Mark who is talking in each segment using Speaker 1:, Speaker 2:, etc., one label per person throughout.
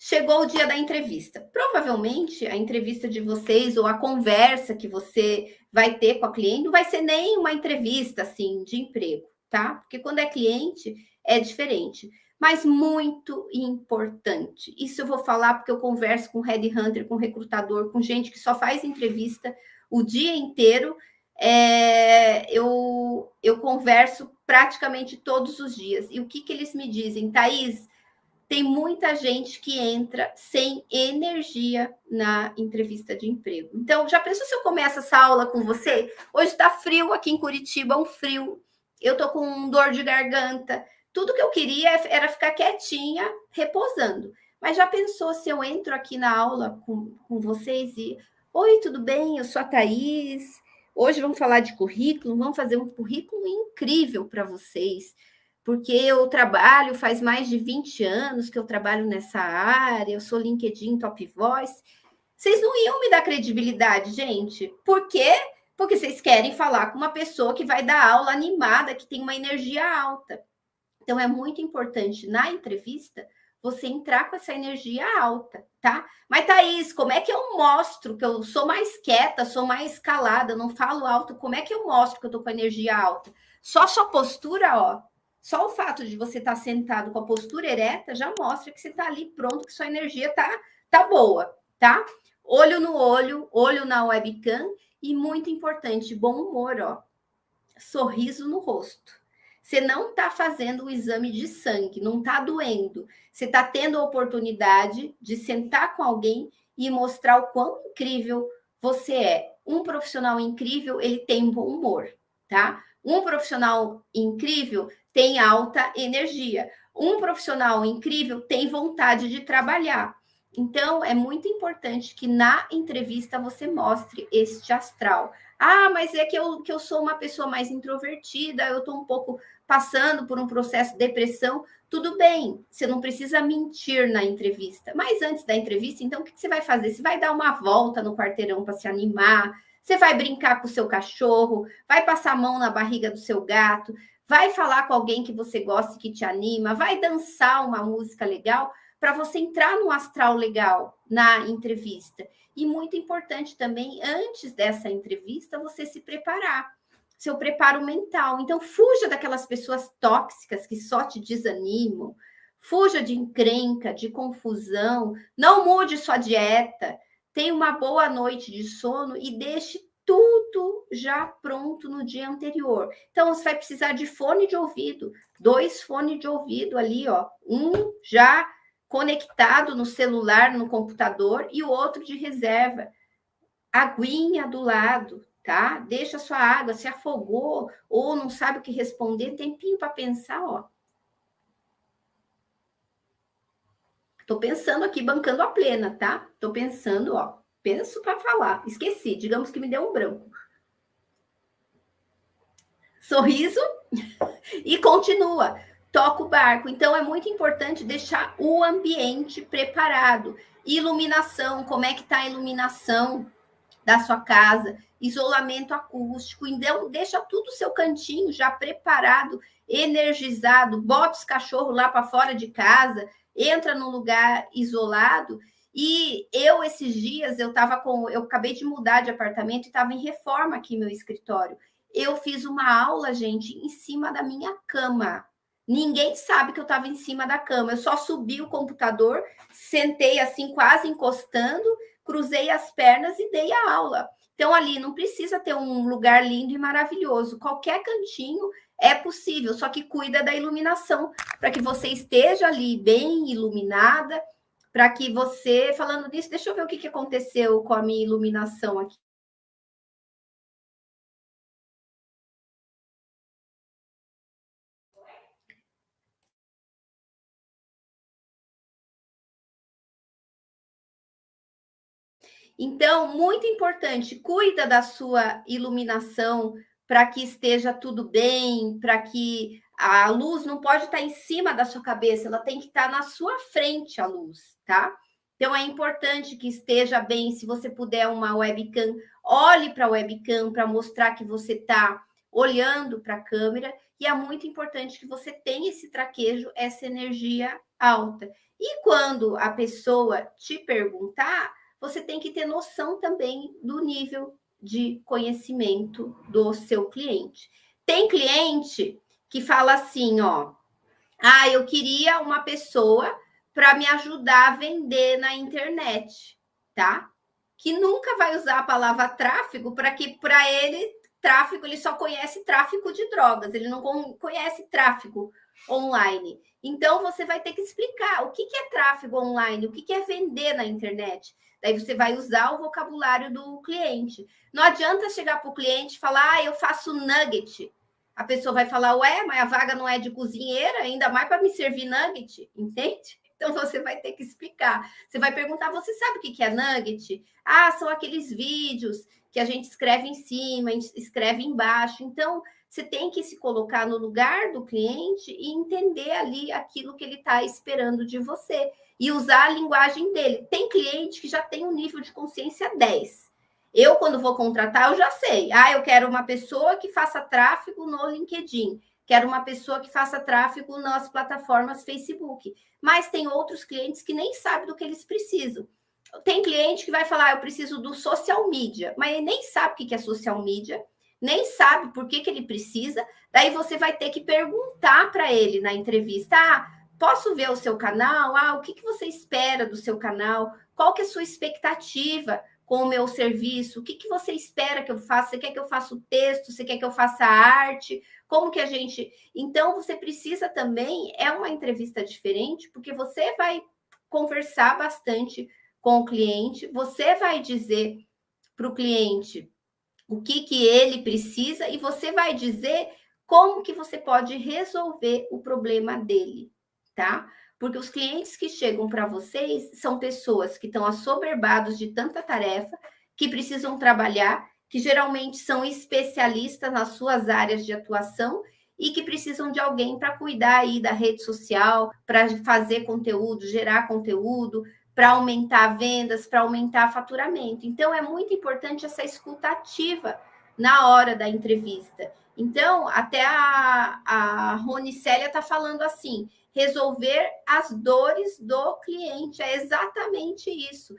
Speaker 1: Chegou o dia da entrevista. Provavelmente a entrevista de vocês ou a conversa que você vai ter com a cliente não vai ser nem uma entrevista assim de emprego, tá? Porque quando é cliente é diferente. Mas muito importante. Isso eu vou falar porque eu converso com headhunter, com recrutador, com gente que só faz entrevista o dia inteiro. Eu converso praticamente todos os dias. E o que eles me dizem? Thaís, tem muita gente que entra sem energia na entrevista de emprego. Então, já pensou se eu começo essa aula com você? Hoje está frio aqui em Curitiba, um frio. Eu tô com dor de garganta. Tudo que eu queria era ficar quietinha, repousando. Mas já pensou se eu entro aqui na aula com vocês e... Oi, tudo bem? Eu sou a Thaís. Hoje vamos falar de currículo, vamos fazer um currículo incrível para vocês, porque eu trabalho, faz mais de 20 anos que eu trabalho nessa área, eu sou LinkedIn Top Voice. Vocês não iam me dar credibilidade, gente. Por quê? Porque vocês querem falar com uma pessoa que vai dar aula animada, que tem uma energia alta. Então, é muito importante na entrevista você entrar com essa energia alta, tá? Mas, Thaís, como é que eu mostro que eu sou mais quieta, sou mais calada, não falo alto? Como é que eu mostro que eu tô com a energia alta? Só sua postura, ó. Só o fato de você estar sentado com a postura ereta já mostra que você está ali pronto, que sua energia tá boa, tá? Olho no olho, olho na webcam e, muito importante, bom humor, ó. Sorriso no rosto. Você não está fazendo o exame de sangue, não está doendo. Você está tendo a oportunidade de sentar com alguém e mostrar o quão incrível você é. Um profissional incrível, ele tem bom humor, tá? Um profissional incrível tem alta energia. Um profissional incrível tem vontade de trabalhar. Então, é muito importante que na entrevista você mostre este astral. Ah, mas é que eu sou uma pessoa mais introvertida, eu estou um pouco passando por um processo de depressão. Tudo bem, você não precisa mentir na entrevista. Mas antes da entrevista, então, o que você vai fazer? Você vai dar uma volta no quarteirão para se animar, você vai brincar com o seu cachorro, vai passar a mão na barriga do seu gato, vai falar com alguém que você gosta e que te anima, vai dançar uma música legal para você entrar num astral legal na entrevista. E muito importante também, antes dessa entrevista, você se preparar. Seu preparo mental. Então, fuja daquelas pessoas tóxicas que só te desanimam. Fuja de encrenca, de confusão. Não mude sua dieta. Tenha uma boa noite de sono e deixe tudo já pronto no dia anterior. Então, você vai precisar de fone de ouvido. 2 fones de ouvido ali, ó. Um já conectado no celular, no computador, e o outro de reserva. Aguinha do lado, tá? Deixa a sua água, se afogou ou não sabe o que responder, tempinho para pensar, ó. Tô pensando aqui, bancando a plena, tá? Tô pensando, ó. Penso para falar. Esqueci, digamos que me deu um branco. Sorriso e continua. Toca o barco. Então, é muito importante deixar o ambiente preparado. Iluminação, como é que tá a iluminação da sua casa, isolamento acústico, então deixa tudo o seu cantinho já preparado, energizado, bota os cachorros lá para fora de casa, entra num lugar isolado. E eu, esses dias, eu acabei de mudar de apartamento e estava em reforma aqui meu escritório. Eu fiz uma aula, gente, em cima da minha cama. Ninguém sabe que eu estava em cima da cama. Eu só subi o computador, sentei assim, quase encostando, cruzei as pernas e dei a aula. Então, ali não precisa ter um lugar lindo e maravilhoso. Qualquer cantinho é possível, só que cuida da iluminação, para que você esteja ali bem iluminada, para que você, falando nisso, deixa eu ver o que aconteceu com a minha iluminação aqui. Então, muito importante, cuida da sua iluminação para que esteja tudo bem, para que a luz não pode estar em cima da sua cabeça, ela tem que estar na sua frente a luz, tá? Então é importante que esteja bem, se você puder uma webcam, olhe para a webcam para mostrar que você está olhando para a câmera, e é muito importante que você tenha esse traquejo, essa energia alta. E quando a pessoa te perguntar, você tem que ter noção também do nível de conhecimento do seu cliente. Tem cliente que fala assim, ó, eu queria uma pessoa para me ajudar a vender na internet, tá? Que nunca vai usar a palavra tráfego, para que para ele tráfego, ele só conhece tráfico de drogas, ele não conhece tráfego online. Então você vai ter que explicar o que é tráfego online, o que é vender na internet. Daí você vai usar o vocabulário do cliente. Não adianta chegar para o cliente e falar, eu faço nugget. A pessoa vai falar, ué, mas a vaga não é de cozinheira, ainda mais para me servir nugget, entende? Então você vai ter que explicar. Você vai perguntar, você sabe o que é nugget? São aqueles vídeos que a gente escreve em cima, a gente escreve embaixo. Então, você tem que se colocar no lugar do cliente e entender ali aquilo que ele está esperando de você e usar a linguagem dele. Tem cliente que já tem um nível de consciência 10. Eu, quando vou contratar, eu já sei. Eu quero uma pessoa que faça tráfego no LinkedIn. Quero uma pessoa que faça tráfego nas plataformas Facebook. Mas tem outros clientes que nem sabem do que eles precisam. Tem cliente que vai falar, eu preciso do social media, mas ele nem sabe o que é social media, nem sabe por que ele precisa. Daí você vai ter que perguntar para ele na entrevista, posso ver o seu canal? O que você espera do seu canal? Qual que é a sua expectativa com o meu serviço? O que você espera que eu faça? Você quer que eu faça o texto? Você quer que eu faça a arte? Como que a gente... Então, você precisa também... É uma entrevista diferente, porque você vai conversar bastante com o cliente, você vai dizer para o cliente o que ele precisa e você vai dizer como que você pode resolver o problema dele, tá? Porque os clientes que chegam para vocês são pessoas que estão assoberbados de tanta tarefa, que precisam trabalhar, que geralmente são especialistas nas suas áreas de atuação e que precisam de alguém para cuidar aí da rede social, para fazer conteúdo, gerar conteúdo, para aumentar vendas, para aumentar faturamento. Então, é muito importante essa escuta ativa na hora da entrevista. Então, até a Rony Célia está falando assim, resolver as dores do cliente, é exatamente isso.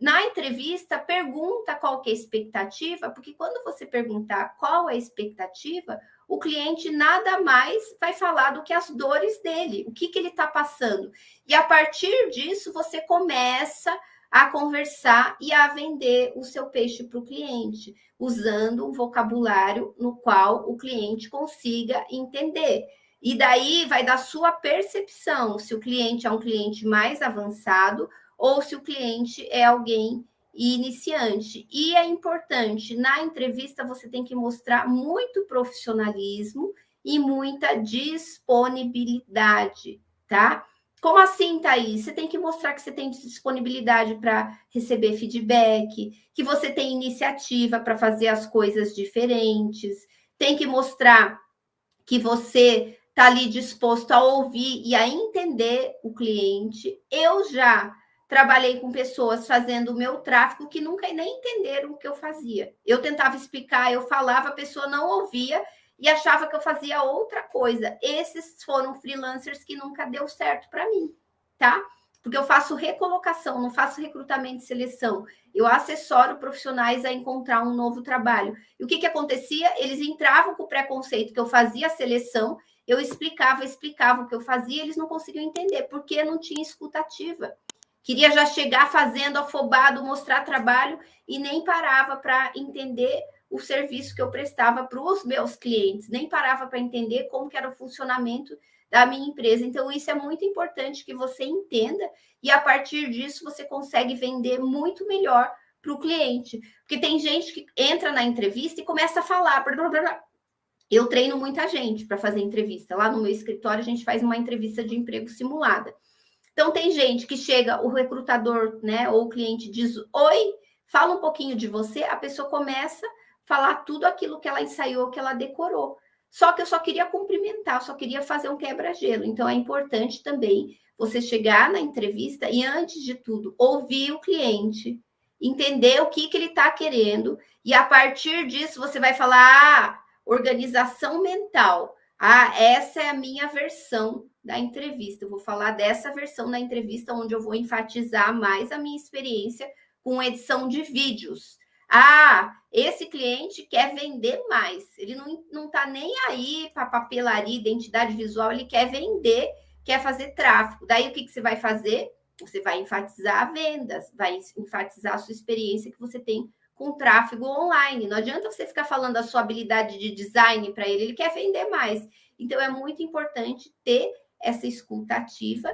Speaker 1: Na entrevista, pergunta qual que é a expectativa, porque quando você perguntar qual é a expectativa, o cliente nada mais vai falar do que as dores dele, o que ele está passando. E a partir disso, você começa a conversar e a vender o seu peixe para o cliente, usando um vocabulário no qual o cliente consiga entender. E daí vai dar sua percepção, se o cliente é um cliente mais avançado ou se o cliente é alguém iniciante. E é importante, na entrevista, você tem que mostrar muito profissionalismo e muita disponibilidade, tá? Como assim, Thaís? Você tem que mostrar que você tem disponibilidade para receber feedback, que você tem iniciativa para fazer as coisas diferentes, tem que mostrar que você está ali disposto a ouvir e a entender o cliente. Eu já trabalhei com pessoas fazendo o meu tráfego que nunca nem entenderam o que eu fazia. Eu tentava explicar, eu falava, a pessoa não ouvia e achava que eu fazia outra coisa. Esses foram freelancers que nunca deu certo para mim, tá? Porque eu faço recolocação, não faço recrutamento e seleção. Eu assessoro profissionais a encontrar um novo trabalho. E o que acontecia? Eles entravam com o preconceito que eu fazia a seleção, eu explicava o que eu fazia, eles não conseguiam entender, porque não tinha escutativa. Queria já chegar fazendo afobado, mostrar trabalho e nem parava para entender o serviço que eu prestava para os meus clientes, nem parava para entender como que era o funcionamento da minha empresa. Então, isso é muito importante que você entenda e, a partir disso, você consegue vender muito melhor para o cliente. Porque tem gente que entra na entrevista e começa a falar. Blá, blá, blá. Eu treino muita gente para fazer entrevista. Lá no meu escritório, a gente faz uma entrevista de emprego simulada. Então, tem gente que chega, o recrutador, né, ou o cliente diz, oi, fala um pouquinho de você, a pessoa começa a falar tudo aquilo que ela ensaiou, que ela decorou. Só que eu só queria cumprimentar, só queria fazer um quebra-gelo. Então, é importante também você chegar na entrevista e, antes de tudo, ouvir o cliente, entender o que ele está querendo, e a partir disso você vai falar, organização mental. Ah, essa é a minha versão da entrevista. Eu vou falar dessa versão da entrevista, onde eu vou enfatizar mais a minha experiência com edição de vídeos. Ah, esse cliente quer vender mais. Ele não está nem aí para papelaria, identidade visual, ele quer vender, quer fazer tráfego. Daí o que você vai fazer? Você vai enfatizar vendas, vai enfatizar a sua experiência que você tem com tráfego online. Não adianta você ficar falando a sua habilidade de design para ele quer vender mais. Então, é muito importante ter essa escuta ativa